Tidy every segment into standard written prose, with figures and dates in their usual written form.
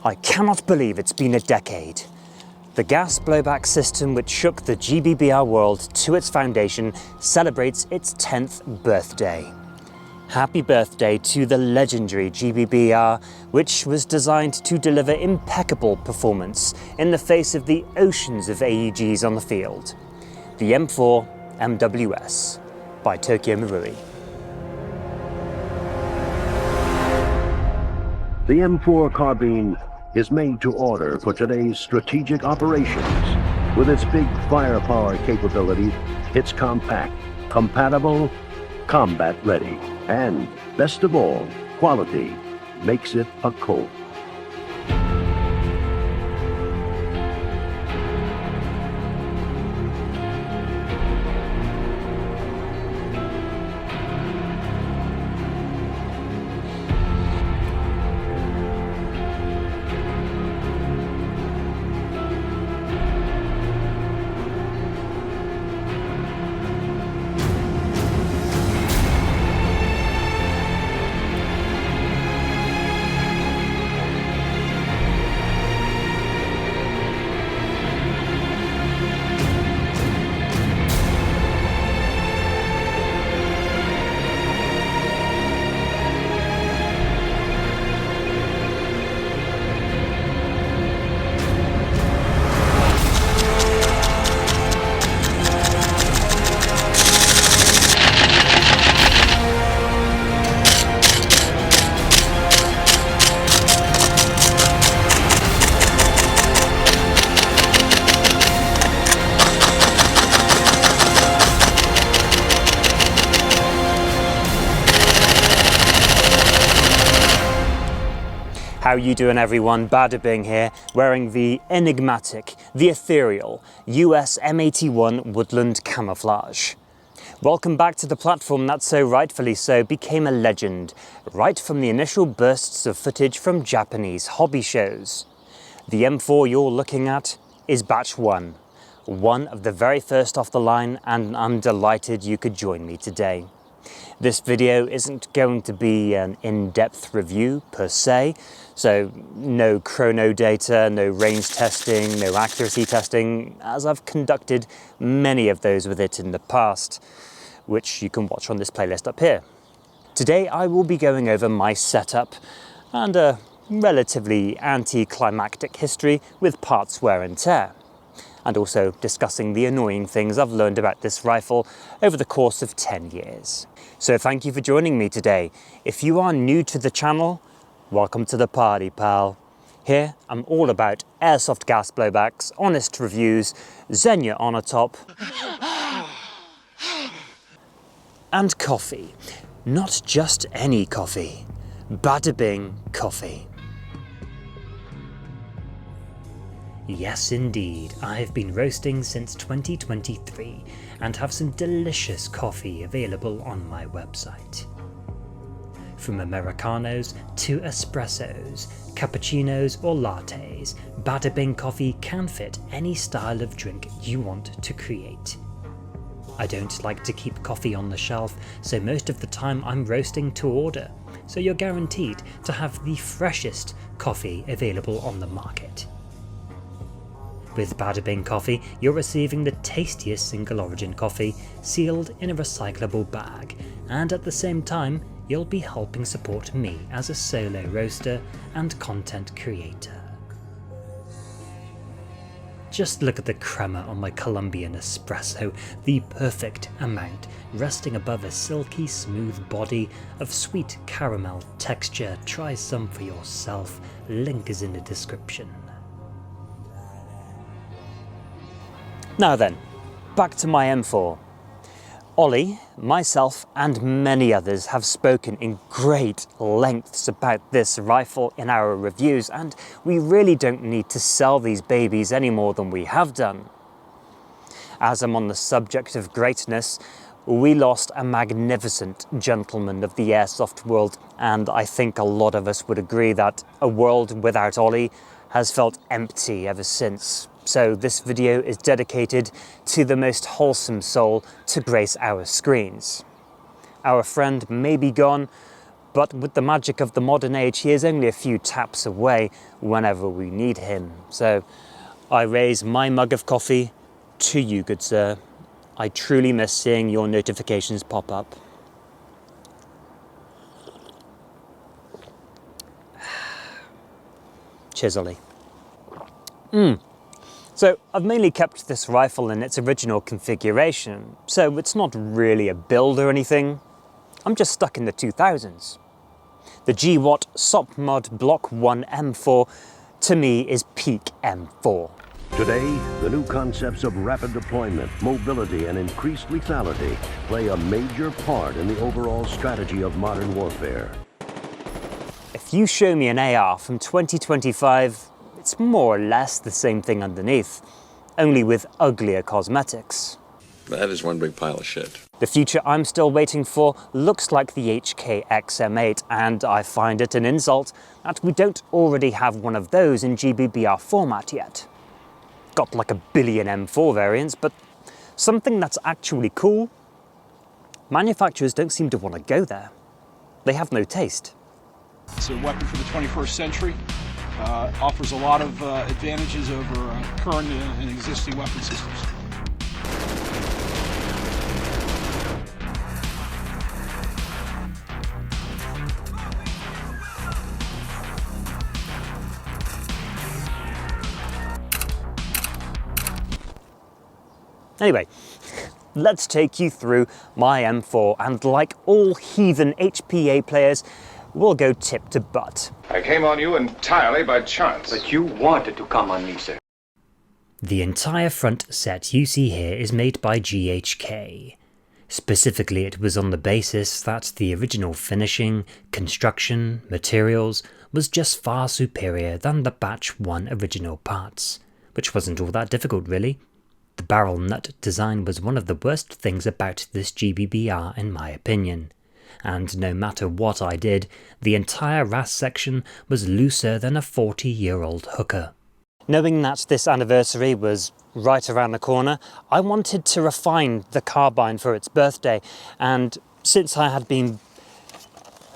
I cannot believe it's been a decade. The gas blowback system which shook the GBBR world to its foundation celebrates its 10th birthday. Happy birthday to the legendary GBBR, which was designed to deliver impeccable performance in the face of the oceans of AEGs on the field. The M4 MWS by Tokyo Marui. The M4 Carbine is made to order for today's strategic operations. With its big firepower capability, it's compact, compatible, combat ready, and best of all, quality makes it a Colt. How you doing, everyone? Bada Bing here, wearing the enigmatic, the ethereal US M81 Woodland Camouflage. Welcome back to the platform that so rightfully so became a legend, right from the initial bursts of footage from Japanese hobby shows. The M4 you're looking at is batch 1, one of the very first off the line, and I'm delighted you could join me today. This video isn't going to be an in-depth review per se, so no chrono data, no range testing, no accuracy testing, as I've conducted many of those with it in the past, which you can watch on this playlist up here. Today I will be going over my setup and a relatively anticlimactic history with parts wear and tear, and also discussing the annoying things I've learned about this rifle over the course of 10 years. So thank you for joining me today. If you are new to the channel, welcome to the party, pal. Here, I'm all about airsoft gas blowbacks, honest reviews, Xenia on a top, and coffee. Not just any coffee. Bada Bing Coffee. Yes, indeed, I've been roasting since 2023 and have some delicious coffee available on my website. From Americanos to espressos, cappuccinos or lattes, Bada Bing Coffee can fit any style of drink you want to create. I don't like to keep coffee on the shelf, so most of the time I'm roasting to order, so you're guaranteed to have the freshest coffee available on the market. With Bada Bing Coffee, you're receiving the tastiest single origin coffee sealed in a recyclable bag, and at the same time, you'll be helping support me as a solo roaster and content creator. Just look at the crema on my Colombian espresso, the perfect amount, resting above a silky smooth body of sweet caramel texture. Try some for yourself, link is in the description. Now then, back to my M4. Ollie, myself and many others have spoken in great lengths about this rifle in our reviews, and we really don't need to sell these babies any more than we have done. As I'm on the subject of greatness, we lost a magnificent gentleman of the airsoft world, and I think a lot of us would agree that a world without Ollie has felt empty ever since. So this video is dedicated to the most wholesome soul to grace our screens. Our friend may be gone, but with the magic of the modern age, he is only a few taps away whenever we need him. So I raise my mug of coffee to you, good sir. I truly miss seeing your notifications pop up. Cheers, Ollie. So I've mainly kept this rifle in its original configuration, so it's not really a build or anything. I'm just stuck in the 2000s. The GWAT SOP Mod Block 1 M4 to me is peak M4. Today, the new concepts of rapid deployment, mobility, and increased lethality play a major part in the overall strategy of modern warfare. If you show me an AR from 2025, it's more or less the same thing underneath, only with uglier cosmetics. That is one big pile of shit. The future I'm still waiting for looks like the HKX M8, and I find it an insult that we don't already have one of those in GBBR format yet. Got like a billion M4 variants, but something that's actually cool? Manufacturers don't seem to want to go there. They have no taste. It's a weapon for the 21st century. Offers a lot of advantages over current and existing weapon systems. Anyway, let's take you through my M4, and like all heathen HPA players, we'll go tip to butt. I came on you entirely by chance. But you wanted to come on me, sir. The entire front set you see here is made by GHK. Specifically, it was on the basis that the original finishing, construction, materials was just far superior than the Batch 1 original parts, which wasn't all that difficult really. The barrel nut design was one of the worst things about this GBBR in my opinion, and no matter what I did, the entire RAS section was looser than a 40-year-old hooker. Knowing that this anniversary was right around the corner, I wanted to refine the carbine for its birthday, and since I had been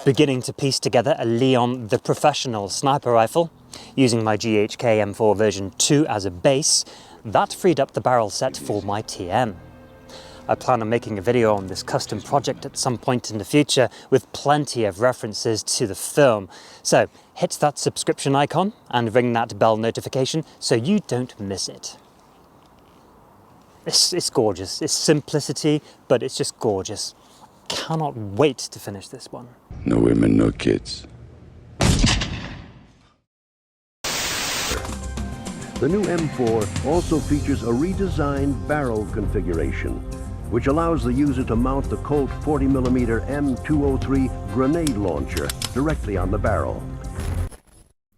beginning to piece together a Leon the Professional sniper rifle, using my GHK M4 version 2 as a base, that freed up the barrel set for my TM. I plan on making a video on this custom project at some point in the future with plenty of references to the film, so hit that subscription icon and ring that bell notification so you don't miss it. It's gorgeous. It's simplicity, but it's just gorgeous. Cannot wait to finish this one. No women, no kids. The new M4 also features a redesigned barrel configuration, which allows the user to mount the Colt 40mm M203 grenade launcher directly on the barrel.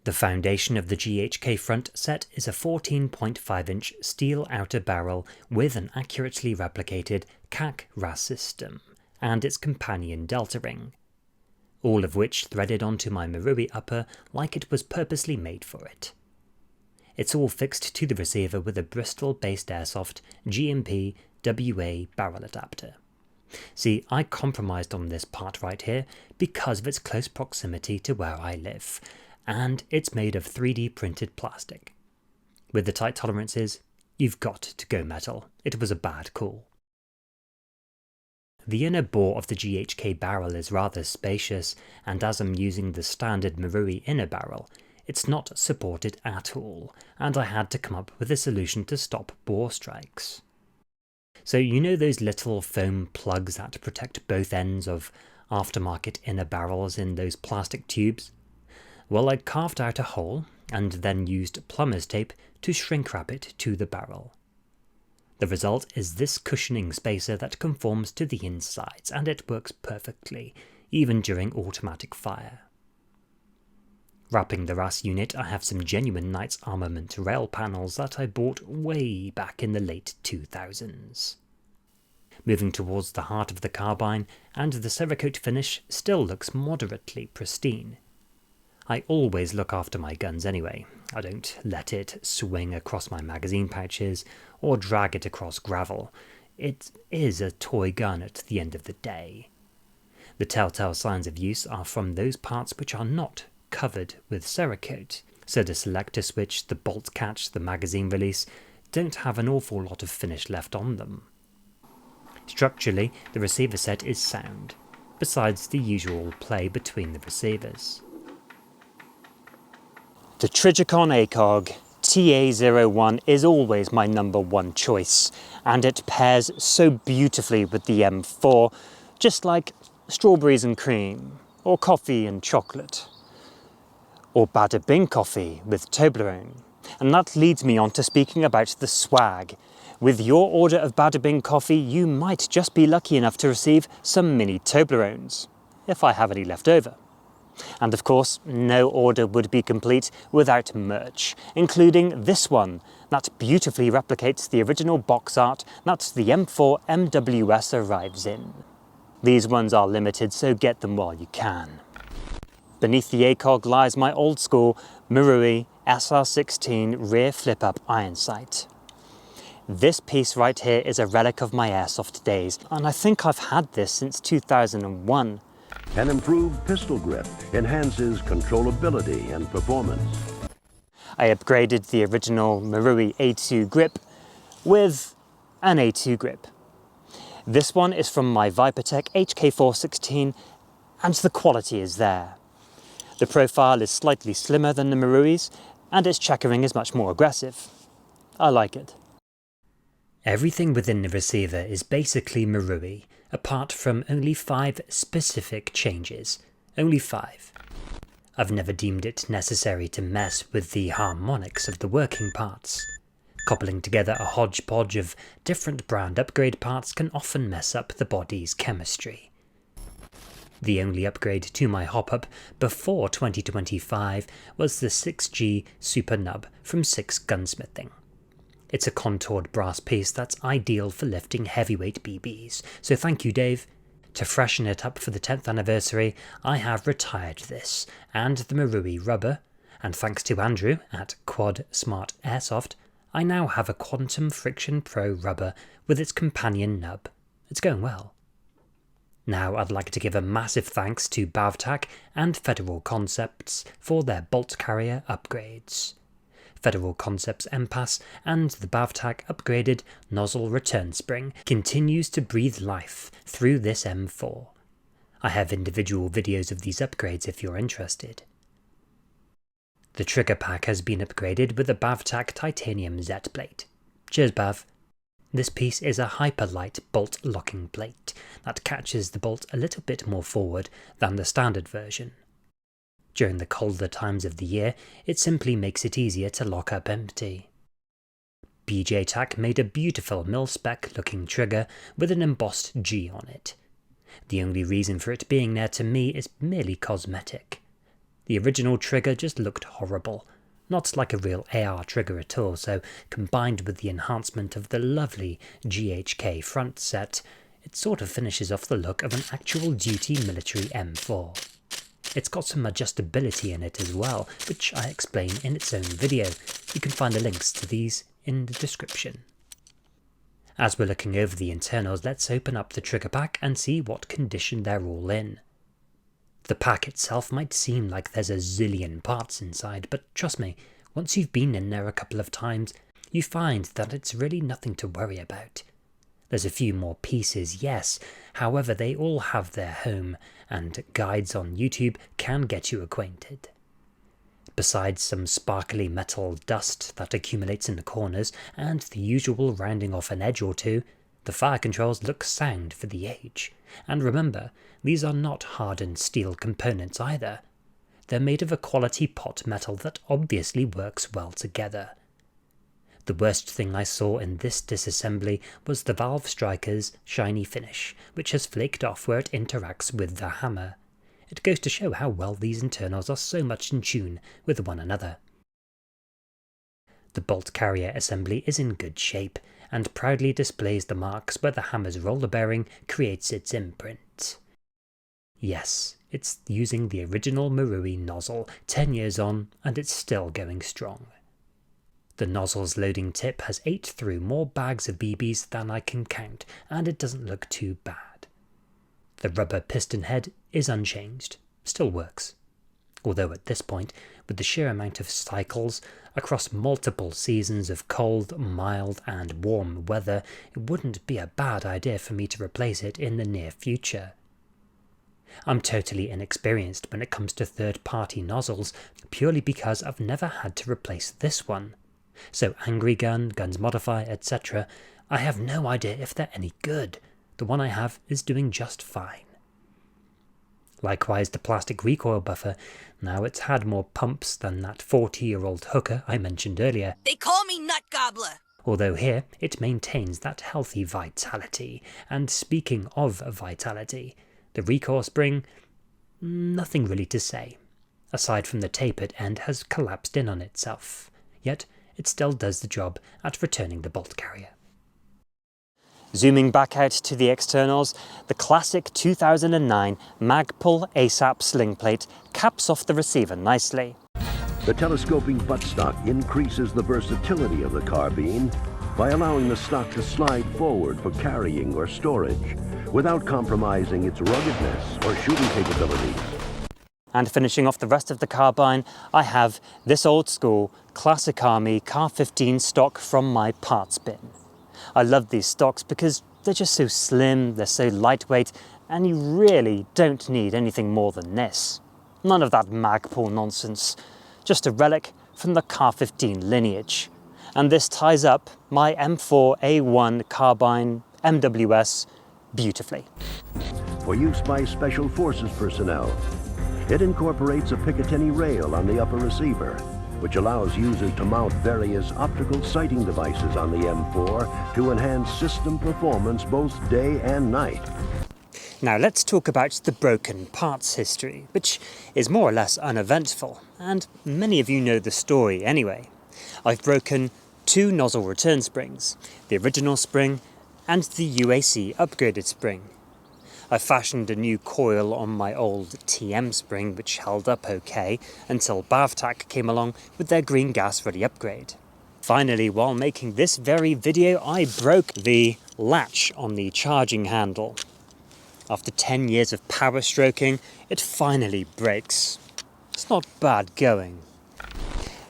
The foundation of the GHK front set is a 14.5-inch steel outer barrel with an accurately replicated CAC RAS system and its companion delta ring, all of which threaded onto my Marui upper like it was purposely made for it. It's all fixed to the receiver with a Bristol-based Airsoft GMP WA barrel adapter. See, I compromised on this part right here because of its close proximity to where I live, and it's made of 3D printed plastic. With the tight tolerances, you've got to go metal. It was a bad call. The inner bore of the GHK barrel is rather spacious, and as I'm using the standard Marui inner barrel, it's not supported at all, and I had to come up with a solution to stop bore strikes. So you know those little foam plugs that protect both ends of aftermarket inner barrels in those plastic tubes? Well, I carved out a hole and then used plumber's tape to shrink wrap it to the barrel. The result is this cushioning spacer that conforms to the insides, and it works perfectly, even during automatic fire. Wrapping the RAS unit, I have some genuine Knights Armament rail panels that I bought way back in the late 2000s. Moving towards the heart of the carbine, and the Cerakote finish still looks moderately pristine. I always look after my guns anyway. I don't let it swing across my magazine pouches or drag it across gravel. It is a toy gun at the end of the day. The telltale signs of use are from those parts which are not covered with Cerakote, so the selector switch, the bolt catch, the magazine release don't have an awful lot of finish left on them. Structurally, the receiver set is sound, besides the usual play between the receivers. The Trijicon ACOG TA01 is always my number one choice, and it pairs so beautifully with the M4, just like strawberries and cream, or coffee and chocolate, or Bada Bing Coffee with Toblerone. And that leads me on to speaking about the swag. With your order of Bada Bing Coffee, you might just be lucky enough to receive some mini Toblerones, if I have any left over. And of course, no order would be complete without merch, including this one that beautifully replicates the original box art that the M4 MWS arrives in. These ones are limited, so get them while you can. Beneath the ACOG lies my old school Marui SR16 rear flip-up iron sight. This piece right here is a relic of my Airsoft days, and I think I've had this since 2001. An improved pistol grip enhances controllability and performance. I upgraded the original Marui A2 grip with an A2 grip. This one is from my Vipertech HK416, and the quality is there. The profile is slightly slimmer than the Marui's, and its checkering is much more aggressive. I like it. Everything within the receiver is basically Marui, apart from only 5 specific changes. Only 5. I've never deemed it necessary to mess with the harmonics of the working parts. Coupling together a hodgepodge of different brand upgrade parts can often mess up the body's chemistry. The only upgrade to my hop-up before 2025 was the 6G Super Nub from 6 Gunsmithing. It's a contoured brass piece that's ideal for lifting heavyweight BBs, so thank you, Dave. To freshen it up for the 10th anniversary, I have retired this, and the Marui rubber, and thanks to Andrew at Quad Smart Airsoft, I now have a Quantum Friction Pro rubber with its companion nub. It's going well. Now I'd like to give a massive thanks to Bavtac and Federal Concepts for their bolt carrier upgrades. Federal Concepts MPass and the Bavtac upgraded nozzle return spring continues to breathe life through this M4. I have individual videos of these upgrades if you're interested. The trigger pack has been upgraded with a Bavtac titanium Z plate. Cheers, Bav. This piece is a hyper-light bolt locking plate that catches the bolt a little bit more forward than the standard version. During the colder times of the year, it simply makes it easier to lock up empty. BJ-Tac made a beautiful mil-spec looking trigger with an embossed G on it. The only reason for it being there to me is merely cosmetic. The original trigger just looked horrible, not like a real AR trigger at all, so combined with the enhancement of the lovely GHK front set, it sort of finishes off the look of an actual duty military M4. It's got some adjustability in it as well, which I explain in its own video. You can find the links to these in the description. As we're looking over the internals, let's open up the trigger pack and see what condition they're all in. The pack itself might seem like there's a zillion parts inside, but trust me, once you've been in there a couple of times, you find that it's really nothing to worry about. There's a few more pieces, yes, however they all have their home, and guides on YouTube can get you acquainted. Besides some sparkly metal dust that accumulates in the corners, and the usual rounding off an edge or two, the fire controls look sound for the age. And remember, these are not hardened steel components either. They're made of a quality pot metal that obviously works well together. The worst thing I saw in this disassembly was the valve striker's shiny finish, which has flaked off where it interacts with the hammer. It goes to show how well these internals are so much in tune with one another. The bolt carrier assembly is in good shape, and proudly displays the marks where the hammer's roller bearing creates its imprint. Yes, it's using the original Marui nozzle, 10 years on, and it's still going strong. The nozzle's loading tip has ate through more bags of BBs than I can count, and it doesn't look too bad. The rubber piston head is unchanged, still works. Although at this point, with the sheer amount of cycles across multiple seasons of cold, mild and warm weather, it wouldn't be a bad idea for me to replace it in the near future. I'm totally inexperienced when it comes to third-party nozzles, purely because I've never had to replace this one. So Angry Gun, Guns Modify, etc., I have no idea if they're any good. The one I have is doing just fine. Likewise, the plastic recoil buffer, now it's had more pumps than that 40-year-old hooker I mentioned earlier. They call me Nut Gobbler. Although here, it maintains that healthy vitality. And speaking of vitality, the recoil spring, nothing really to say. Aside from the tapered end has collapsed in on itself. Yet, it still does the job at returning the bolt carrier. Zooming back out to the externals, the classic 2009 Magpul ASAP sling plate caps off the receiver nicely. The telescoping buttstock increases the versatility of the carbine by allowing the stock to slide forward for carrying or storage, without compromising its ruggedness or shooting capabilities. And finishing off the rest of the carbine, I have this old school Classic Army Car-15 stock from my parts bin. I love these stocks because they're just so slim, they're so lightweight, and you really don't need anything more than this. None of that Magpul nonsense, just a relic from the Car-15 lineage. And this ties up my M4A1 Carbine MWS beautifully. For use by Special Forces personnel, it incorporates a Picatinny rail on the upper receiver, which allows users to mount various optical sighting devices on the M4 to enhance system performance both day and night. Now let's talk about the broken parts history, which is more or less uneventful, and many of you know the story anyway. I've broken 2 nozzle return springs, the original spring and the UAC upgraded spring. I fashioned a new coil on my old TM spring which held up okay until Bavtac came along with their green gas ready upgrade. Finally, while making this very video, I broke the latch on the charging handle. After 10 years of power stroking, it finally breaks. It's not bad going.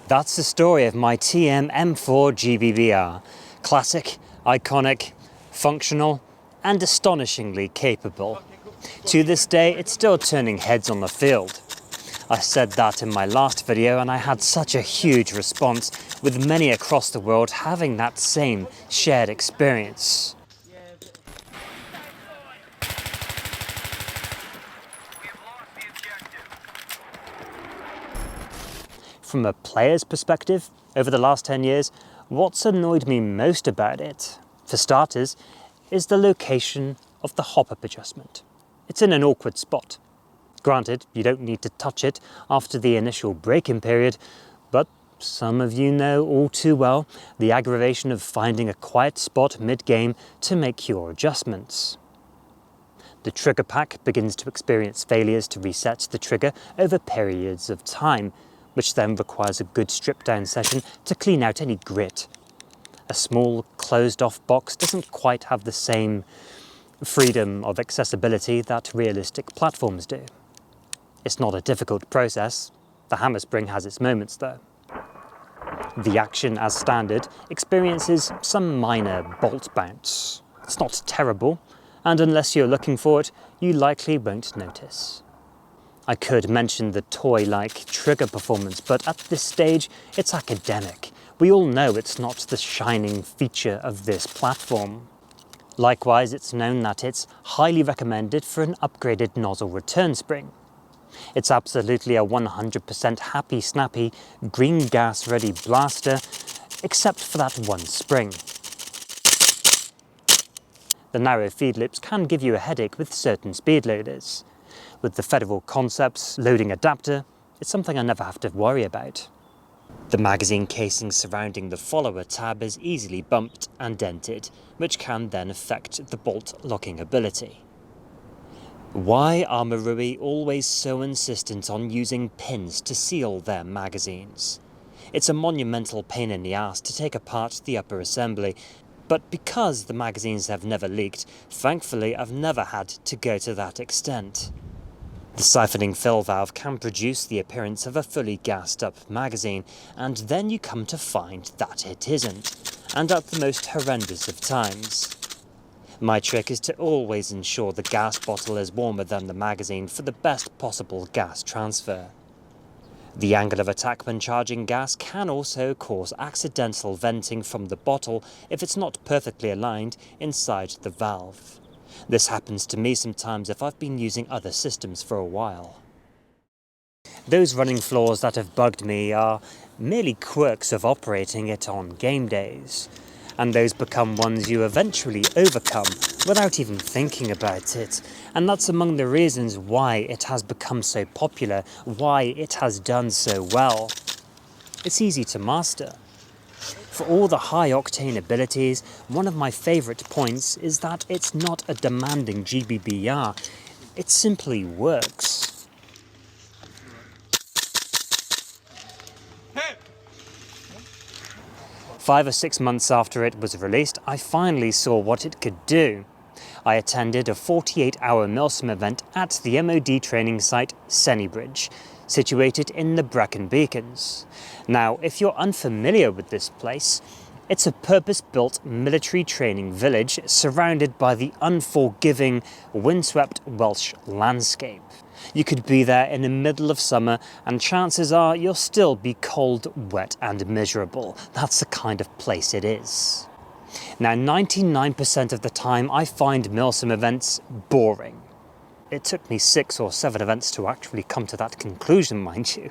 That's the story of my TM M4 GBBR. Classic, iconic, functional, and astonishingly capable. To this day, it's still turning heads on the field. I said that in my last video and I had such a huge response, with many across the world having that same shared experience. From a player's perspective, over the last 10 years, what's annoyed me most about it, for starters, is the location of the hop-up adjustment. It's in an awkward spot. Granted, you don't need to touch it after the initial break-in period, but some of you know all too well the aggravation of finding a quiet spot mid-game to make your adjustments. The trigger pack begins to experience failures to reset the trigger over periods of time, which then requires a good strip-down session to clean out any grit. A small, closed-off box doesn't quite have the same freedom of accessibility that realistic platforms do. It's not a difficult process. The hammer spring has its moments, though. The action, as standard, experiences some minor bolt bounce. It's not terrible, and unless you're looking for it, you likely won't notice. I could mention the toy-like trigger performance, but at this stage, it's academic. We all know it's not the shining feature of this platform. Likewise, it's known that it's highly recommended for an upgraded nozzle return spring. It's absolutely a 100% happy snappy, green gas ready blaster, except for that one spring. The narrow feed lips can give you a headache with certain speed loaders. With the Federal Concepts loading adapter, it's something I never have to worry about. The magazine casing surrounding the follower tab is easily bumped and dented, which can then affect the bolt locking ability. Why are Marui always so insistent on using pins to seal their magazines? It's a monumental pain in the ass to take apart the upper assembly, But because the magazines have never leaked, thankfully I've never had to go to that extent. The siphoning fill valve can produce the appearance of a fully gassed up magazine, and then you come to find that it isn't, and at the most horrendous of times. My trick is to always ensure the gas bottle is warmer than the magazine for the best possible gas transfer. The angle of attack when charging gas can also cause accidental venting from the bottle if it's not perfectly aligned inside the valve. This happens to me sometimes if I've been using other systems for a while. Those running flaws that have bugged me are merely quirks of operating it on game days, and those become ones you eventually overcome without even thinking about it, and that's among the reasons why it has become so popular, why it has done so well. It's easy to master. For all the high-octane abilities, one of my favourite points is that it's not a demanding GBBR, it simply works. Hey! 5 or 6 months after it was released, I finally saw what it could do. I attended a 48-hour Milsim event at the MOD training site Sennybridge, situated in the Brecon Beacons. Now, if you're unfamiliar with this place, it's a purpose-built military training village surrounded by the unforgiving, windswept Welsh landscape. You could be there in the middle of summer and chances are you'll still be cold, wet and miserable. That's the kind of place it is. Now, 99% of the time I find Milsim events boring. It took me 6 or 7 events to actually come to that conclusion, mind you.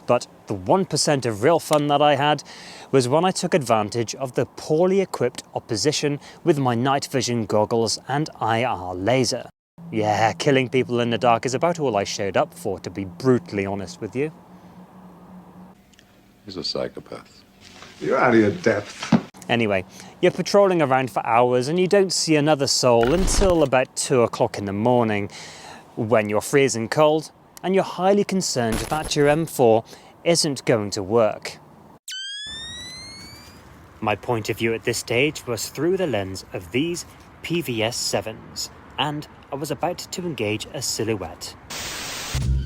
But the 1% of real fun that I had was when I took advantage of the poorly equipped opposition with my night vision goggles and IR laser. Yeah, killing people in the dark is about all I showed up for, to be brutally honest with you. He's a psychopath. You're out of your depth. Anyway, you're patrolling around for hours and you don't see another soul until about 2 o'clock in the morning, when you're freezing cold and you're highly concerned that your M4 isn't going to work. My point of view at this stage was through the lens of these PVS 7s, and I was about to engage a silhouette.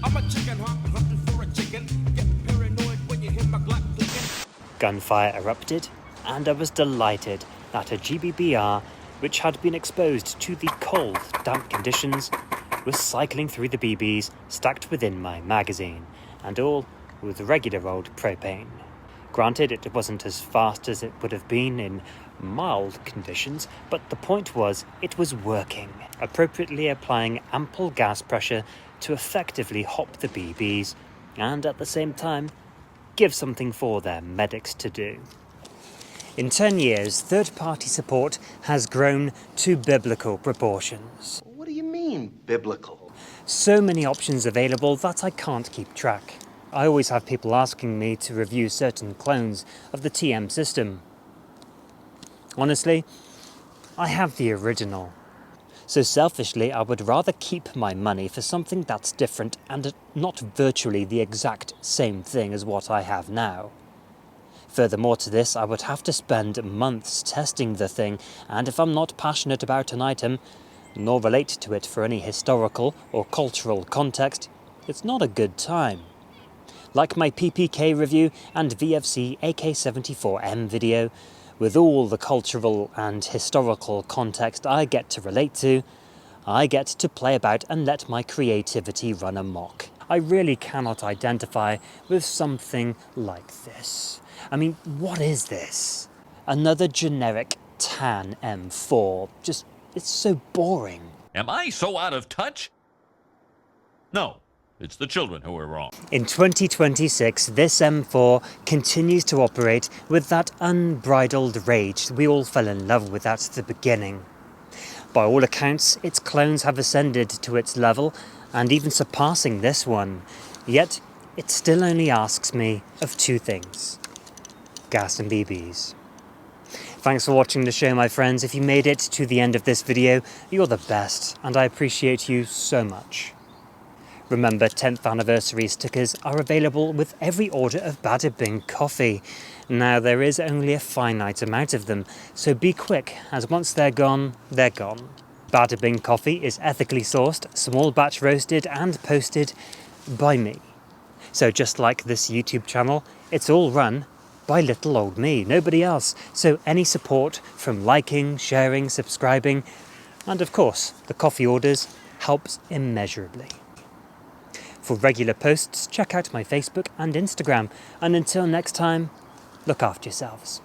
I'm a chicken hunting for a chicken. Get paranoid when you hear my Glock clicking. Gunfire erupted, and I was delighted that a GBBR, which had been exposed to the cold, damp conditions, was cycling through the BBs stacked within my magazine, and all with regular old propane. Granted, it wasn't as fast as it would have been in mild conditions, but the point was it was working, appropriately applying ample gas pressure to effectively hop the BBs, and at the same time, give something for their medics to do. In 10 years, third-party support has grown to biblical proportions. What do you mean, biblical? So many options available that I can't keep track. I always have people asking me to review certain clones of the TM system. Honestly, I have the original. So selfishly, I would rather keep my money for something that's different and not virtually the exact same thing as what I have now. Furthermore to this, I would have to spend months testing the thing, and if I'm not passionate about an item, nor relate to it for any historical or cultural context, it's not a good time. Like my PPK review and VFC AK-74M video, with all the cultural and historical context I get to relate to, I get to play about and let my creativity run amok. I really cannot identify with something like this. I mean, what is this? Another generic tan M4. Just, it's so boring. Am I so out of touch? No, it's the children who are wrong. In 2026, this M4 continues to operate with that unbridled rage we all fell in love with at the beginning. By all accounts, its clones have ascended to its level and even surpassing this one. Yet, it still only asks me of 2 things: gas and BBs. Thanks for watching the show, my friends. If you made it to the end of this video, you're the best, and I appreciate you so much. Remember, 10th anniversary stickers are available with every order of Bada Bing Coffee. Now, there is only a finite amount of them, so be quick, as once they're gone, they're gone. Bada Bing Coffee is ethically sourced, small batch roasted and posted by me. So just like this YouTube channel, it's all run by little old me, nobody else. So any support from liking, sharing, subscribing, and of course, the coffee orders helps immeasurably. For regular posts, check out my Facebook and Instagram. And until next time, look after yourselves.